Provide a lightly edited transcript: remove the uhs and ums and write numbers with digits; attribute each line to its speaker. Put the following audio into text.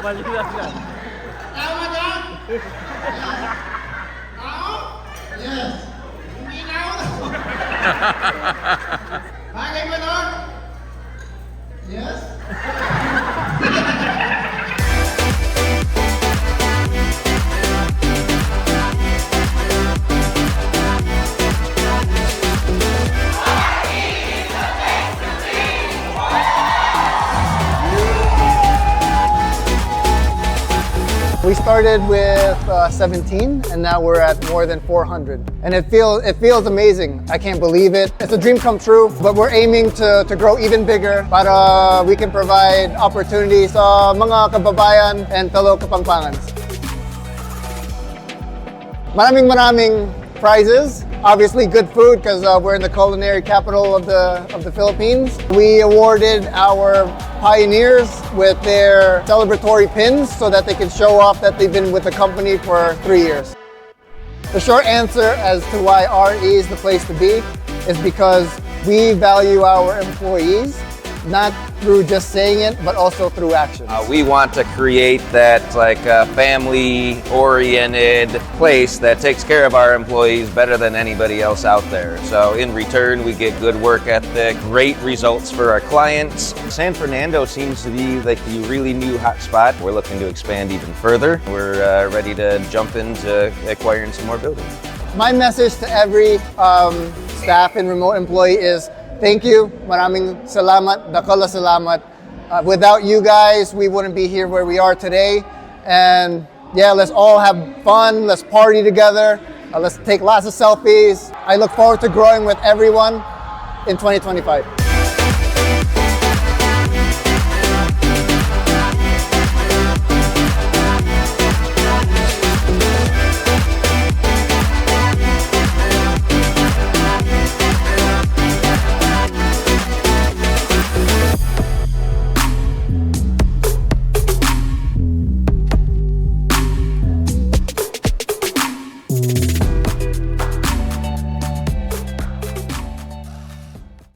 Speaker 1: Tama ka? Tao? Yes. Hindi na ako. Bagay mo doon? Yes.
Speaker 2: We started with 17 and now we're at more than 400. And it feels amazing. I can't believe it. It's a dream come true, but we're aiming to grow even bigger para we can provide opportunities sa mga kababayan and fellow Kapampangans. Maraming prizes. Obviously good food because we're in the culinary capital of the Philippines. We awarded our pioneers with their celebratory pins so that they can show off that they've been with the company for 3 years. The short answer as to why RE is the place to be is because we value our employees, not through just saying it, but also through actions.
Speaker 3: We want to create that family-oriented place that takes care of our employees better than anybody else out there. So in return, we get good work ethic, great results for our clients. San Fernando seems to be like the really new hot spot. We're looking to expand even further. We're ready to jump into acquiring some more buildings.
Speaker 2: My message to every staff and remote employee is thank you. Maraming salamat. Dakala salamat. Without you guys, we wouldn't be here where we are today. And yeah, let's all have fun. Let's party together. Let's take lots of selfies. I look forward to growing with everyone in 2025.